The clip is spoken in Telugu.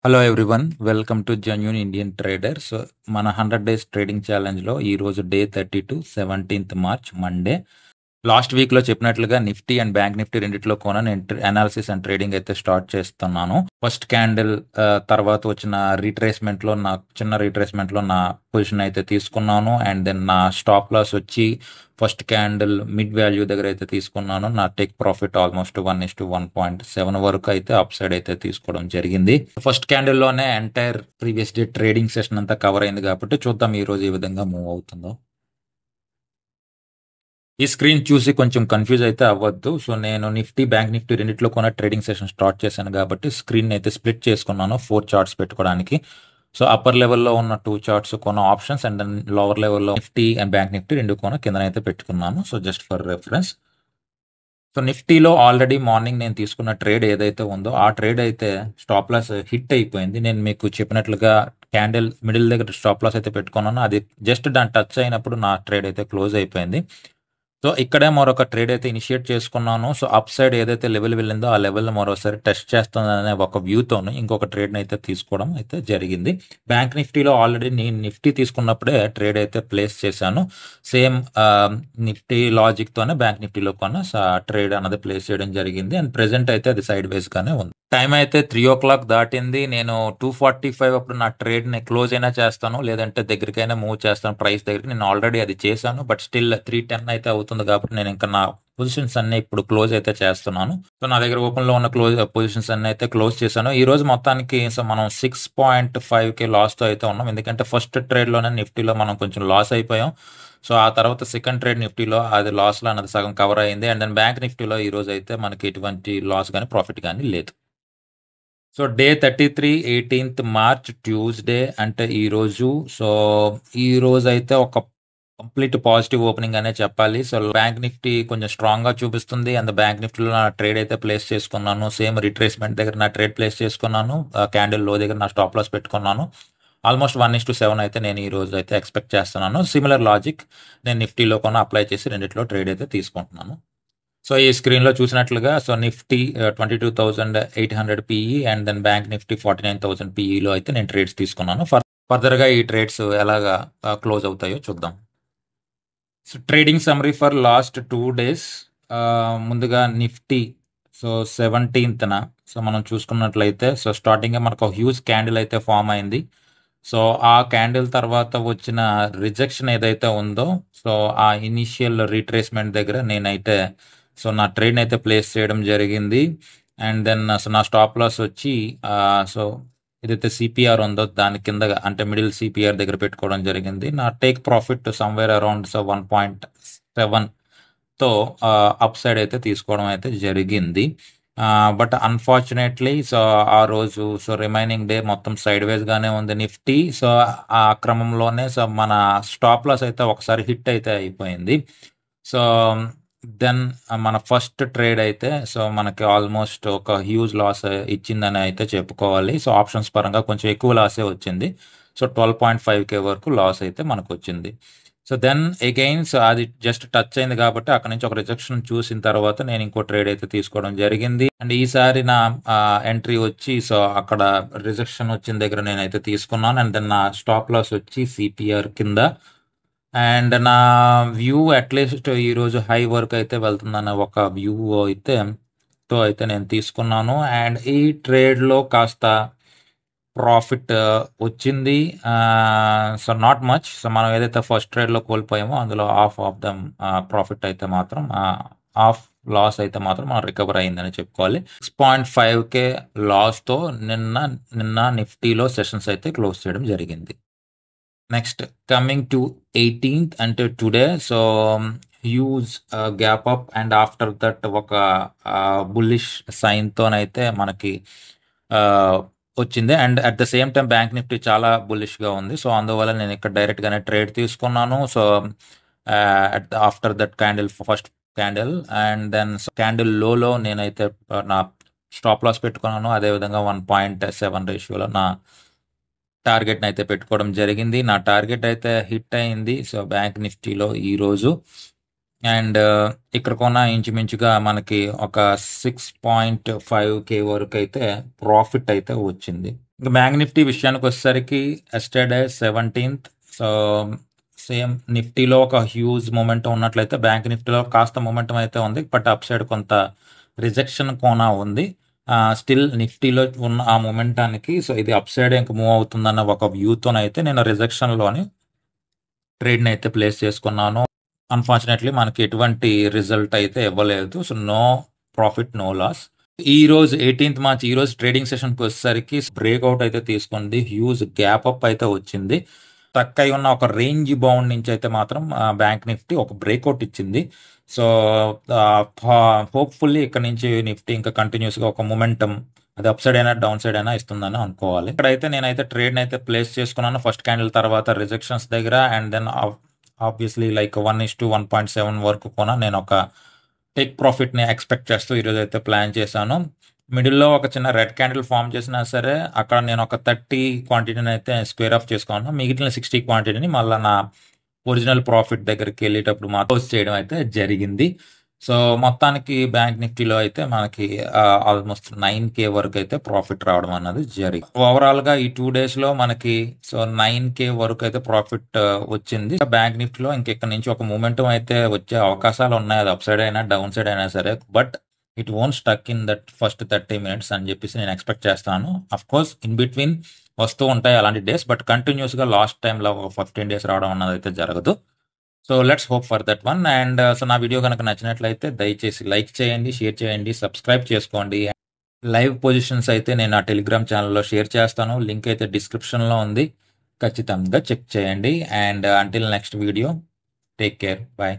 Hello everyone, welcome to genuine Indian trader. So మన 100 డేస్ ట్రేడింగ్ ఛాలెంజ్లో ఈరోజు day 32 17th March Monday. Last వీక్లో చెప్పినట్లుగా నిఫ్టీ అండ్ బ్యాంక్ నిఫ్టీ రెండిట్లో కూడా నేను అనాలిసిస్ అండ్ ట్రేడింగ్ అయితే స్టార్ట్ చేస్తున్నాను. ఫస్ట్ క్యాండిల్ తర్వాత వచ్చిన రీట్రేస్మెంట్లో చిన్న రీట్రేస్మెంట్లో నా పొజిషన్ అయితే తీసుకున్నాను. అండ్ దెన్ నా స్టాప్ లాస్ వచ్చి ఫస్ట్ క్యాండిల్ మిడ్ వాల్యూ దగ్గర అయితే తీసుకున్నాను. నా టేక్ ప్రాఫిట్ ఆల్మోస్ట్ 1:1.7 వరకు అయితే అప్ సైడ్ అయితే తీసుకోవడం జరిగింది. ఫస్ట్ క్యాండిల్లోనే entire previous day trading session అంతా కవర్ అయింది కాబట్టి చూద్దాం ఈ రోజు ఏ విధంగా మూవ్ అవుతుందో. ఈ స్క్రీన్ చూసి కొంచెం కన్ఫ్యూజ్ అయితే అవ్వద్దు. సో నేను నిఫ్టీ బ్యాంక్ నిఫ్టీ రెండిట్లో కూడా ట్రేడింగ్ సెషన్ స్టార్ట్ చేశాను కాబట్టి స్క్రీన్ అయితే స్ప్లిట్ చేసుకున్నాను 4 చార్ట్స్ పెట్టుకోవడానికి. సో అప్పర్ లెవెల్లో ఉన్న 2 చార్ట్స్ కొన్న ఆప్షన్స్ అండ్ దెన్ లోవర్ లెవెల్లో నిఫ్టీ అండ్ బ్యాంక్ నిఫ్టీ రెండు కొన కిందనైతే పెట్టుకున్నాను. So just for reference. So నిఫ్టీలో ఆల్రెడీ మార్నింగ్ నేను తీసుకున్న ట్రేడ్ ఏదైతే ఉందో ఆ ట్రేడ్ అయితే స్టాప్ లాస్ హిట్ అయిపోయింది. నేను మీకు చెప్పినట్లుగా క్యాండిల్ మిడిల్ దగ్గర స్టాప్ లాస్ అయితే పెట్టుకున్నాను. అది జస్ట్ దాన్ని టచ్ అయినప్పుడు నా ట్రేడ్ అయితే క్లోజ్ అయిపోయింది. సో ఇక్కడే మరొక ట్రేడ్ అయితే ఇనిషియేట్ చేసుకున్నాను. సో అప్ సైడ్ ఏదైతే లెవెల్ వెళ్ళిందో ఆ లెవెల్ మరోసారి టెస్ట్ చేస్తుందనే ఒక వ్యూతోనే ఇంకొక ట్రేడ్ని అయితే తీసుకోవడం అయితే జరిగింది. బ్యాంక్ నిఫ్టీలో ఆల్రెడీ నేను నిఫ్టీ తీసుకున్నప్పుడే ట్రేడ్ అయితే ప్లేస్ చేశాను. సేమ్ నిఫ్టీ లాజిక్తోనే బ్యాంక్ నిఫ్టీలో కొన్న ట్రేడ్ అన్నది ప్లేస్ చేయడం జరిగింది. అండ్ ప్రెసెంట్ అయితే అది సైడ్ వేస్గానే ఉంది. టైం అయితే 3 o'clock దాటింది. నేను 2:45 అప్పుడు నా ట్రేడ్ని క్లోజ్ అయినా చేస్తాను, లేదంటే దగ్గరికైనా మూవ్ చేస్తాను ప్రైస్ దగ్గరికి. నేను ఆల్రెడీ అది చేశాను, బట్ స్టిల్ 3:10 అయితే అవుతుంది కాబట్టి నేను ఇంకా నా పొజిషన్స్ అన్ని ఇప్పుడు క్లోజ్ అయితే చేస్తున్నాను. సో నా దగ్గర ఓపెన్లో ఉన్న పొజిషన్స్ అన్ని అయితే క్లోజ్ చేశాను. ఈ రోజు మొత్తానికి సో మనం 6.5K లాస్తో అయితే ఉన్నాం. ఎందుకంటే ఫస్ట్ ట్రేడ్లోనే నిఫ్టీలో మనం కొంచెం లాస్ అయిపోయాం. సో ఆ తర్వాత సెకండ్ ట్రేడ్ నిఫ్టీలో అది లాస్లో అన్నది సగం కవర్ అయింది. అండ్ దెన్ బ్యాంక్ నిఫ్టీలో ఈ రోజు అయితే మనకి ఎటువంటి లాస్ కానీ ప్రాఫిట్ కానీ లేదు. So day 33 18th March Tuesday అంటే ఈరోజు. సో ఈ రోజు అయితే ఒక కంప్లీట్ పాజిటివ్ ఓపెనింగ్ అనే చెప్పాలి. సో బ్యాంక్ నిఫ్టీ కొంచెం స్ట్రాంగ్ గా చూపిస్తుంది. అండ్ బ్యాంక్ నిఫ్టీలో నా ట్రేడ్ అయితే ప్లేస్ చేసుకున్నాను. సేమ్ రిట్రేస్మెంట్ దగ్గర నా ట్రేడ్ ప్లేస్ చేసుకున్నాను. క్యాండిల్ లో దగ్గర నా స్టాప్ లాస్ పెట్టుకున్నాను. ఆల్మోస్ట్ 1:7 అయితే నేను ఈ రోజు అయితే ఎక్స్పెక్ట్ చేస్తున్నాను. సిమిలర్ లాజిక్ నేను నిఫ్టీలో కొన్న అప్లై చేసి రెండిట్లో ట్రేడ్ అయితే తీసుకుంటున్నాను. సో ఈ స్క్రీన్లో చూసినట్లుగా so Nifty 22,800 PE and then bank Nifty 49,000 పిఈలో అయితే నేను ట్రేడ్స్ తీసుకున్నాను. ఫర్దర్గా ఈ ట్రేడ్స్ ఎలాగా క్లోజ్ అవుతాయో చూద్దాం. So trading summary for last 2 days. ముందుగా నిఫ్టీ సో 17th సో మనం చూసుకున్నట్లయితే సో స్టార్టింగ్ మనకు ఒక హ్యూజ్ క్యాండిల్ అయితే ఫామ్ అయింది. సో ఆ క్యాండిల్ తర్వాత వచ్చిన రిజెక్షన్ ఏదైతే ఉందో సో ఆ ఇనిషియల్ రీట్రేస్మెంట్ దగ్గర నేనైతే సో నా ట్రేడ్ అయితే ప్లేస్ చేయడం జరిగింది. అండ్ దెన్ సో నా స్టాప్ లాస్ వచ్చి సో ఏదైతే సిపిఆర్ ఉందో దాని కింద అంటే మిడిల్ సిపిఆర్ దగ్గర పెట్టుకోవడం జరిగింది. నా take profit somewhere around so 1.7తో అప్ సైడ్ అయితే తీసుకోవడం అయితే జరిగింది. బట్ అన్ఫార్చునేట్లీ సో ఆ రోజు సో రిమైనింగ్ డే మొత్తం సైడ్ వేస్గానే ఉంది నిఫ్టీ. సో ఆ క్రమంలోనే సో మన స్టాప్ లాస్ అయితే ఒకసారి హిట్ అయితే అయిపోయింది. సో దెన్ మన ఫస్ట్ ట్రేడ్ అయితే సో మనకి ఆల్మోస్ట్ ఒక హ్యూజ్ లాస్ ఇచ్చిందని అయితే చెప్పుకోవాలి. సో ఆప్షన్స్ పరంగా కొంచెం ఎక్కువ లాసే వచ్చింది. సో 12.5K వరకు లాస్ అయితే మనకు వచ్చింది. సో దెన్ అగైన్ సో అది జస్ట్ టచ్ అయింది కాబట్టి అక్కడ నుంచి ఒక రిజెక్షన్ చూసిన తర్వాత నేను ఇంకో ట్రేడ్ అయితే తీసుకోవడం జరిగింది. అండ్ ఈసారి నా ఎంట్రీ వచ్చి సో అక్కడ రిజెక్షన్ వచ్చిన దగ్గర నేనైతే తీసుకున్నాను. అండ్ దెన్ నా స్టాప్ లాస్ వచ్చి సిపిఆర్ కింద. అండ్ నా వ్యూ అట్లీస్ట్ ఈరోజు హై వరకు అయితే వెళ్తుందన్న ఒక వ్యూ అయితే నేను తీసుకున్నాను. అండ్ ఈ ట్రేడ్లో కాస్త ప్రాఫిట్ వచ్చింది. So not much. సో మనం ఏదైతే ఫస్ట్ ట్రేడ్లో కోల్పోయామో అందులో హాఫ్ ఆఫ్ ద ప్రాఫిట్ అయితే మాత్రం హాఫ్ లాస్ అయితే మాత్రం మనం రికవర్ అయిందని చెప్పుకోవాలి. 6.5K లాస్తో నిన్న నిఫ్టీలో సెషన్స్ అయితే క్లోజ్ చేయడం జరిగింది. నెక్స్ట్ కమింగ్ టు 18th అంటే today. So huge gap up and after that ఒక బుల్లిష్ సైన్తోనైతే మనకి వచ్చింది. And at the same time bank Nifty చాలా బుల్లిష్గా ఉంది. సో అందువల్ల నేను ఇక్కడ డైరెక్ట్గానే ట్రేడ్ తీసుకున్నాను. So after that candle first candle and then candle లోలో నేనైతే నా స్టాప్ లాస్ పెట్టుకున్నాను. అదేవిధంగా 1.7 రేషియోలో నా టార్గెట్ని అయితే పెట్టుకోవడం జరిగింది. నా టార్గెట్ అయితే హిట్ అయింది. సో బ్యాంక్ నిఫ్టీలో ఈరోజు అండ్ ఇక్కడ కొన్న ఇంచుమించుగా మనకి ఒక 6.5K వరకు అయితే ప్రాఫిట్ అయితే వచ్చింది. ఇంక బ్యాంక్ నిఫ్టీ విషయానికి వచ్చేసరికి ఎస్టర్డే 17th. సో సేమ్ నిఫ్టీలో ఒక హ్యూజ్ మొమెంటం ఉన్నట్లయితే బ్యాంక్ నిఫ్టీలో కాస్త మొమెంటం అయితే ఉంది. బట్ అప్ సైడ్ కొంత రిజెక్షన్ కోన ఉంది. స్టిల్ నిఫ్టీలో ఉన్న ఆ మొమెంటానికి సో ఇది అప్ సైడ్ ఇంక మూవ్ అవుతుందన్న ఒక వ్యూతోనైతే నేను రిజెక్షన్లోని ట్రేడ్ని అయితే ప్లేస్ చేసుకున్నాను. అన్ఫార్చునేట్లీ మనకి ఎటువంటి రిజల్ట్ అయితే ఇవ్వలేదు. So no profit no loss. ఈ రోజు 18th మార్చ్ ఈ రోజు ట్రేడింగ్ సెషన్కి వచ్చేసరికి బ్రేక్అవుట్ అయితే తీసుకుంది. హ్యూజ్ గ్యాప్ అప్ అయితే వచ్చింది. స్టక్ అయి ఉన్న ఒక రేంజ్ బౌండ్ నుంచి అయితే మాత్రం బ్యాంక్ నిఫ్టీ ఒక బ్రేక్అవుట్ ఇచ్చింది. సో హోప్ఫుల్లీ ఇక్కడ నుంచి నిఫ్టీ ఇంకా కంటిన్యూస్గా ఒక మొమెంటం అది అప్ సైడ్ అయినా డౌన్ సైడ్ అయినా ఇస్తుందని అనుకోవాలి. ఇక్కడైతే నేనైతే ట్రేడ్ని అయితే ప్లేస్ చేసుకున్నాను ఫస్ట్ క్యాండిల్ తర్వాత రిజెక్షన్స్ దగ్గర. అండ్ దెన్ ఆబ్వియస్లీ లైక్ 1:1.7 వరకు కూడా నేను ఒక టేక్ ప్రాఫిట్ని ఎక్స్పెక్ట్ చేస్తూ ఈరోజు అయితే ప్లాన్ చేశాను. మిడిల్లో ఒక చిన్న రెడ్ క్యాండిల్ ఫామ్ చేసినా సరే అక్కడ నేను ఒక 30 క్వాంటిటీని అయితే స్క్వేర్ ఆఫ్ చేసుకున్నాను. మిగిలిన 60 క్వాంటిటీని మళ్ళీ నా ఒరిజినల్ ప్రాఫిట్ దగ్గరికి వెళ్ళేటప్పుడు మాత్రం చేయడం అయితే జరిగింది. సో మొత్తానికి బ్యాంక్ నిఫ్టీలో అయితే మనకి ఆల్మోస్ట్ 9K వరకు అయితే ప్రాఫిట్ రావడం అన్నది జరిగింది. ఓవరాల్గా ఈ 2 డేస్లో మనకి సో 9K వరకు అయితే ప్రాఫిట్ వచ్చింది. బ్యాంక్ నిఫ్టీలో ఇంకెక్కడి నుంచి ఒక మూమెంటం అయితే వచ్చే అవకాశాలు ఉన్నాయి. అది అప్ సైడ్ అయినా డౌన్ సైడ్ అయినా సరే. But it won't stuck in that first 30 minutes అని చెప్పేసి నేను ఎక్స్పెక్ట్ చేస్తాను. అఫ్ కోర్స్ ఇన్ బిట్వీన్ వస్తూ ఉంటాయి అలాంటి డేస్. బట్ కంటిన్యూస్గా లాస్ట్ టైంలో ఒక 15 days రావడం అన్నది అయితే జరగదు. So let's hope for that one. And so నా వీడియో కనుక నచ్చినట్లయితే దయచేసి లైక్ చేయండి, షేర్ చేయండి, సబ్స్క్రైబ్ చేసుకోండి. లైవ్ పొజిషన్స్ అయితే నేను నా టెలిగ్రామ్ ఛానల్లో షేర్ చేస్తాను. లింక్ అయితే డిస్క్రిప్షన్లో ఉంది. ఖచ్చితంగా చెక్ చేయండి. And until next video, take care, bye.